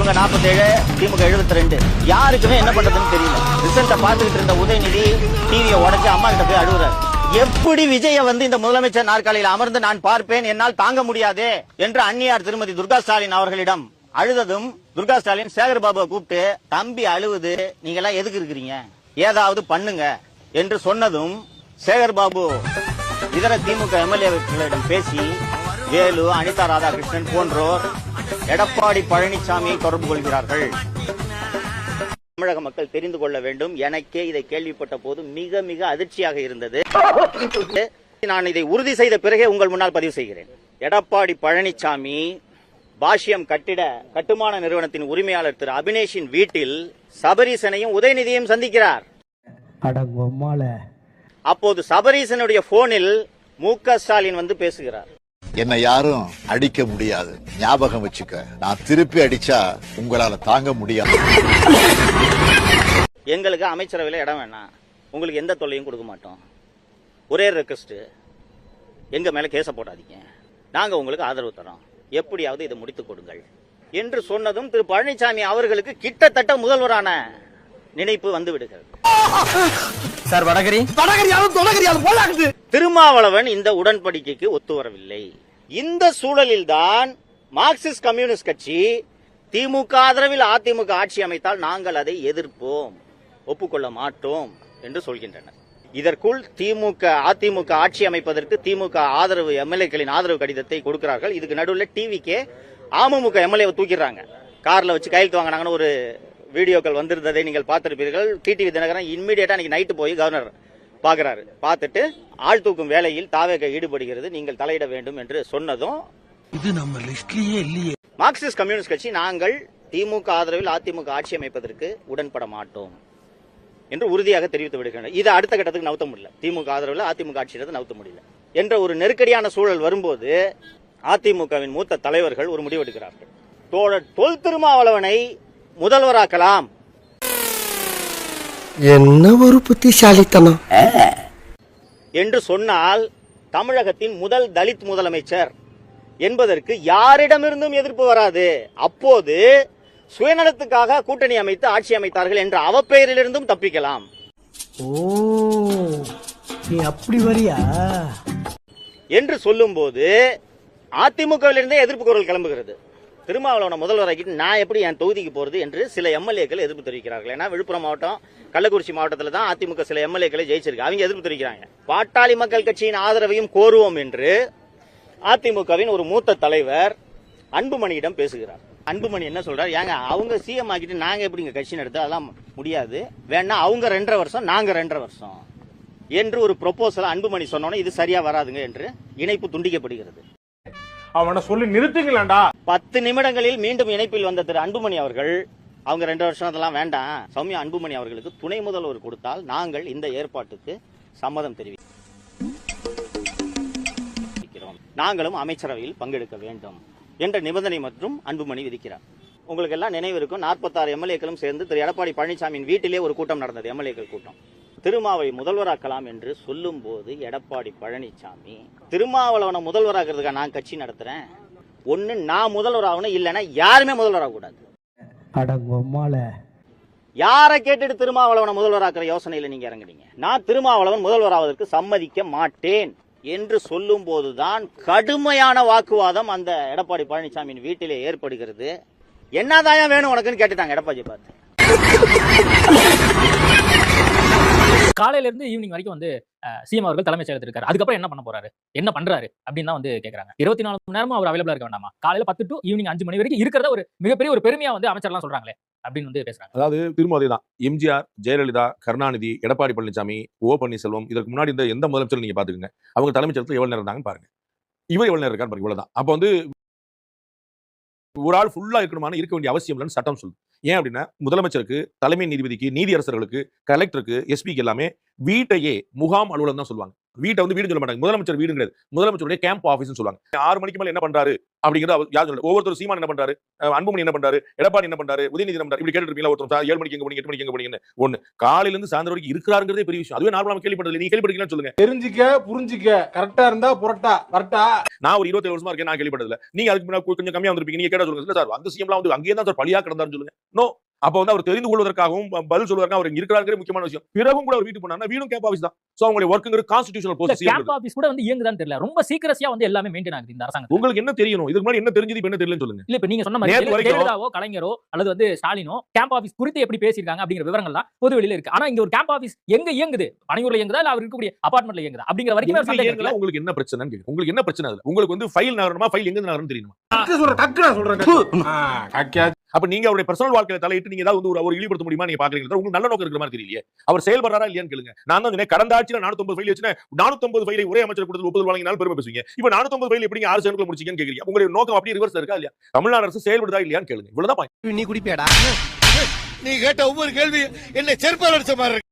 இவங்க 47, திமுக 72. யாருக்குமே என்ன பண்றதுன்னு தெரியல. ரிசல்ட்டை பார்த்துக்கிட்டு இருந்த உதயநிதி டிவியை உடைச்சு அம்மா கிட்ட போய் அழுகுறாரு. எப்படி விஜய இந்த முதலமைச்சர் நாற்காலியில் அமர்ந்து நான் பார்ப்பேன், என்னால் தாங்க முடியாது என்று அன்னியார் திருமதி துர்கா ஸ்டாலின் அவர்களிடம் அழுததும், துர்கா ஸ்டாலின் சேகர் பாபுவை கூப்பிட்டு, தம்பி அழுவுது, நீங்க எல்லாம் எதுக்கு இருக்கிறீங்க, ஏதாவது பண்ணுங்க என்று சொன்னதும், சேகர் பாபு இதர திமுக எம்எல்ஏக்களிடம் பேசி வேலு, அனிதா ராதாகிருஷ்ணன் போன்றோர் எடப்பாடி பழனிசாமியை தொடர்பு கொள்கிறார்கள். தமிழக மக்கள் தெரிந்து கொள்ள வேண்டும். எனக்கே இதை கேள்விப்பட்ட போது மிக மிக அதிர்ச்சியாக இருந்தது. நான் இதை உறுதி செய்த பிறகே உங்கள் முன்னால் பதிவு செய்கிறேன். எடப்பாடி பழனிசாமி பாஷ்யம் கட்டுமான நிறுவனத்தின் உரிமையாளர் திரு அபினேஷின் வீட்டில் சபரீசனையும் உதயநிதியையும் சந்திக்கிறார். அப்போது சபரீசனுடைய போனில் மு.க. ஸ்டாலின் பேசுகிறார். என்னை யாரும் அடிக்க முடியாது, ஞாபகம் வச்சுக்க. நான் திருப்பி அடிச்சா உங்களால தாங்க முடியாது. எங்களுக்கு அமைச்சரவையில் இடம் வேணாம், உங்களுக்கு எந்த தொல்லையும் கொடுக்க மாட்டோம். ஒரே ரெக்வெஸ்ட், எங்க மேல கேச போடாதீங்க, நாங்க உங்களுக்கு ஆதரவு தரோம், எப்படியாவது இதை முடித்துக் கொடுங்கள் என்று சொன்னதும் திரு பழனிசாமி அவர்களுக்கு கிட்டத்தட்ட முதல்வரான நினைப்பு வந்து விடுகிறது. திருமாவளவன் இந்த உடன்படிக்கைக்கு ஒத்து வரவில்லை. இந்த சூழலில்தான் மார்க்சிஸ்ட் கம்யூனிஸ்ட் கட்சி திமுக ஆதரவில் அதிமுக ஆட்சி அமைத்தால் நாங்கள் அதை எதிர்ப்போம், ஒப்புக்கொள்ள மாட்டோம் என்று சொல்கின்றனர். இதற்குள் அதிமுக ஆட்சி அமைப்பதற்கு திமுக ஆதரவு எம்எல்ஏக்களின் ஆதரவு கடிதத்தை கொடுக்கிறார்கள். இதுக்கு நடுவில் டிவிக்கே அமமுக எம்எல்ஏ தூக்கிடுறாங்க, கார்ல வச்சு கையெழுத்து வாங்கினாங்கன்னு ஒரு வீடியோக்கள் வந்திருந்ததை நீங்கள் பார்த்திருப்பீர்கள். டிடிவி தினகரன் இம்மிடியேட்டா நைட்டு போய் கவர்னர் பாக்குறாரு. பார்த்துட்டு ஆள் தூக்கும் வேலையில் தாவேக ஈடுபடுகிறது, நீங்கள் தலையிட வேண்டும் என்று சொன்னதும், இது நம்ம லிஸ்ட்லயே இல்லையே, மார்க்சிஸ்ட் கம்யூனிஸ்ட் கட்சி நாங்கள் திமுக ஆதரவில் அதிமுக ஆட்சி அமைப்பதற்கு உடன்பட மாட்டோம் என்று உறுதியாக தெரிவித்து விடுகின்றனர். இதை அடுத்த கட்டத்துக்கு நவுத்த முடியல, திமுக ஆதரவில் அதிமுக ஆட்சியை நவுத்த முடியல என்ற ஒரு நெருக்கடியான சூழல் வரும்போது அதிமுகவின் மூத்த தலைவர்கள் ஒரு முடிவெடுக்கிறார்கள். தோழர் தொல் திருமாவளவனை முதல்வராக்கலாம். என்ன ஒரு புத்திசாலித்தனம் என்று சொன்னால் தமிழகத்தின் முதல் தலித் முதலமைச்சர் என்பதற்கு யாரிடமிருந்தும் எதிர்ப்பு வராது. அப்போது சுயநலத்துக்காக கூட்டணி அமைத்து ஆட்சி அமைத்தார்கள் என்ற அவப்பெயரிலிருந்தும் தப்பிக்கலாம். ஓ, நீ அப்படி வரியா என்று சொல்லும் போது அதிமுகவிலிருந்தே எதிர்ப்பு குரல் கிளம்புகிறது. திருமாவளவனை முதல்வராக்கிட்டு நான் எப்படி என் தொகுதிக்கு போறது என்று சில எம்எல்ஏக்கள் எதிர்ப்பு தெரிவிக்கிறார்கள். ஏன்னா விழுப்புரம் மாவட்டம், கள்ளக்குறிச்சி மாவட்டத்தில் தான் அதிமுக சில எம்எல்ஏக்களை ஜெயிச்சிருக்கு, அவங்க எதிர்ப்பு தெரிவிக்கிறாங்க. பாட்டாளி மக்கள் கட்சியின் ஆதரவையும் கோருவோம் என்று அதிமுகவின் ஒரு மூத்த தலைவர் அன்புமணியிடம் பேசுகிறார். அன்புமணி என்ன சொல்றார், ஏங்க அவங்க சிஎம் ஆக்கிட்டு நாங்க எப்படி கட்சி நடத்த, அதெல்லாம் முடியாது, வேணா அவங்க 2.5 வருஷம் நாங்க 2.5 வருஷம் என்று ஒரு ப்ரொபோசல் அன்புமணி சொன்னோன்னே இது சரியா வராதுங்க என்று இணைப்பு துண்டிக்கப்படுகிறது. அவனை சொல்லி நிறுத்துங்களா. 10 நிமிடங்களில் மீண்டும் இணைப்பில் வந்த திரு அன்புமணி அவர்கள், அவங்க 2 வருஷம் அதெல்லாம் வேண்டாம், சௌமியா அன்புமணி அவர்களுக்கு துணை முதல்வர் கொடுத்தால் நாங்கள் இந்த ஏற்பாட்டுக்கு சம்மதம் தெரிவிக்கிறோம், நாங்களும் அமைச்சரவையில் பங்கெடுக்க வேண்டும் என்ற நிபந்தனை மற்றும் அன்புமணி விதிக்கிறார். உங்களுக்கு எல்லாம் நினைவு இருக்கும், 46 எம்எல்ஏக்களும் சேர்ந்து திரு எடப்பாடி பழனிசாமியின் வீட்டிலே ஒரு கூட்டம் நடந்தது, எம்எல்ஏக்கள் கூட்டம். திருமாவை முதல்வராக்கலாம் என்று சொல்லும் போது எடப்பாடி பழனிசாமி, திருமாவளவனை முதல்வராக்கிறதுக்காக நான் கட்சி நடத்துறேன், ஒன்னு நான் முதல்வராகணும், இல்லைன்னா யாருமே முதல்வராக கூடாது. யாரை கேட்டுட்டு திருமாவளவனை முதல்வராக்கிற யோசனையில நீங்க இறங்குறீங்க? நான் திருமாவளவன் முதல்வராவதற்கு சம்மதிக்க மாட்டேன் என்று சொல்லும் போதுதான் கடுமையான வாக்குவாதம் அந்த எடப்பாடி பழனிசாமியின் வீட்டிலே ஏற்படுகிறது. என்னதான் வேணும் உனக்குன்னு கேட்டுட்டாங்க எடப்பாடி பார்த்து. காலையில இருந்து ஈவினிங் வரைக்கும் சிஎம் அவர்கள் தலைமைச் செயலகத்தில் இருக்காரு. அதுக்கப்புறம் என்ன பண்ண போறாரு, என்ன பண்றாரு அப்படின்னு தான் கேக்குறாங்க. 24 மணி நேரமும் அவர் அவைலபிளா இருக்க வேண்டாமா? காலையில 10 to ஈவினிங் 5 மணி வரைக்கும் இருக்கிறத ஒரு மிகப்பெரிய ஒரு பெருமையா அமைச்சர்லாம் சொல்றாங்களே அப்படின்னு பேசுறாங்க. அதாவது திரும்ப தான் எம்ஜிஆர், ஜெயலலிதா, கருணாநிதி, எடப்பாடி பழனிசாமி, ஓ பன்னீர்செல்வம், இதற்கு முன்னாடி இந்த எந்த முதலமைச்சர் நீங்க பாத்துக்கங்க, அவங்க தலைமைச் செயலகத்தில் எவ்வளவு நேரம் இருந்தாங்கன்னு பாருங்க, இவர் எவ்வளவு நேரம் இருக்கான்னு பாருங்க, இவ்வளவுதான். அப்ப ஒரு ஆள் ஃபுல்லா இருக்கணுமான இருக்க வேண்டிய அவசியம் இல்லைன்னு சட்டம் சொல்லுது. ஏன் அப்படின்னா முதலமைச்சருக்கு, தலைமை நீதிபதிக்கு, நீதியரசர்களுக்கு, கலெக்டருக்கு, எஸ்பிக்கு எல்லாமே வீட்டையே முகாம் அலுவலகம் தான் சொல்லுவாங்க. வீட்டை வந்து வீடு சொல்ல மாட்டாங்க, முதலமைச்சர் வீடுங்கிறது முதலமைச்சருடைய கேம்ப் ஆபீஸ்னு சொல்லுவாங்க. 6 மணிக்கு மேல என்ன பண்றாரு அப்படிங்கிறது அவர் யார் சொல்ல. ஒவ்வொருத்தர் சீமான் என்ன பண்றாரு, அன்புமணி என்ன பண்றாரு, எடப்பாடி என்ன பண்றாரு, உதயநிதி என்ன பண்றாரு, இப்படி கேட்டுட்டு இருப்பீங்களா? ஒருத்தர் 7 மணிக்கு எங்க போனீங்க, 8 மணிக்கு எங்க போனீங்கன்னு. ஒண்ணு, காலையில இருந்து சாயந்தரம் வரைக்கும் இருக்கிறாருங்கிறதே பெரிய விஷயம். அதுவே நார்மலா கேள்விப்பட்டது. நீங்க கேள்விப்பட்டீங்கன்னு சொல்லுங்க. தெரிஞ்சுக்க புரிஞ்சுக்க கரெக்டா இருந்தா புரட்டா வரட்டா. நான் ஒரு 27 வருஷமா இருக்கேன், நான் கேள்விப்பட்டதில்ல. நீங்க அதுக்கு முன்னாடி கொஞ்சம் கம்மியா வந்திருப்பீங்க, நீங்க கேட்டா சொல்லுங்க. இல்ல சார், அந்த சிஎம்லாம் வந்து அங்கேயே தான் சார் பலியா கிடந்தாருன்னு சொல்லுங்க. நோ. அப்ப வந்து அவர் தெரிந்து கொள்வதற்காகவும் பதில் சொல்வதற்காக அவர் இருக்கிறாருங்கிற முக்கியமான விஷயம். பிறகும் கூட அவர் வீட்டுக்கு போனாருன்னா வீடும் கேம்ப் ஆபீஸ் தான். சோ அவங்களுடைய வர்க்குங்கிற கான்ஸ்டிடியூஷனல் போஸ்ட். கேம்ப் ஆபீஸ் கூட வந்து இயங்குதான்னு தெரியல. ரொம்ப சீக்கிரசியா வந்து எல்லாமே மெயின்டைன் ஆகுது இந்த அரசாங்கம். உங்களுக்கு என்ன தெரியணும்? இதுக்கு முன்னாடி என்ன தெரிஞ்சது, இப்ப என்ன தெரியலன்னு சொல்லுங்க. இல்ல இப்ப நீங்க சொன்ன நேத்து மாதிரி வரைக்கும் ஜெயலலிதாவோ கலைஞரோ அல்லது வந்து ஸ்டாலினோ கேம்ப் ஆபீஸ் குறித்து எப்படி பேசியிருக்காங்க அப்படிங்கிற விவரங்கள்லாம் பொது வெளியில இருக்கு. ஆனா இங்க ஒரு கேம்ப் ஆபீஸ் எங்க இயங்குது, பனையூர்ல இயங்குதா இல்ல அவர் இருக்கக்கூடிய அபார்ட்மெண்ட்ல இயங்குதா அப்படிங்கிற வரைக்கும் ஒரு சந்தேகம் இருக்குல்ல. உங்களுக்கு என்ன பிரச்சனைன்னு கேக்குறேன். உங்களுக்கு என்ன பிரச்சனை அதுல? உங்களுக்கு வந்து ஃபைல் நகரணுமா, ஃபைல் எங்க நகரணும் தெரியுமா? டக்கு நான் சொல்றேன். அப்ப நீங்க அவருடைய பர்சனல் வாழ்க்கையில தலையிட்டு நீங்க ஏதாவது வந்து ஒரு இழிவுபடுத்த முடியுமா நீங்க பாக்குறீங்க? உங்களுக்கு நல்ல நோக்கம் இருக்கிற மாதிரி தெரியலையே. அவர் செயல்படுறாரா இல்லையான்னு கேளுங்க. நான் தான் சொன்னேன், கடந்த ஆட்சியில 450 ஃபைல் வச்சுனேன். 450 ஃபைலை ஒரே அமைச்சர் கொடுத்து ஒப்புதல் வழங்கினாலும் பெருமை பேசுவீங்க. இப்ப 450 ஃபைல் எப்படி 6 சேனல்ல முடிச்சீங்கன்னு கேக்குறீங்க. உங்களுடைய நோக்கம் அப்படியே ரிவர்ஸ் இருக்கா இல்லையா? தமிழ்நாடு அரசு செயல்படுதா இல்லையான்னு கேளுங்க. இவ்வளவுதான். நீ குடிப்பியாடா? நீ கேட்ட ஒவ்வொரு கேள்வி என்ன செருப்பால் அடிச்ச மாதிரி இருக்கு.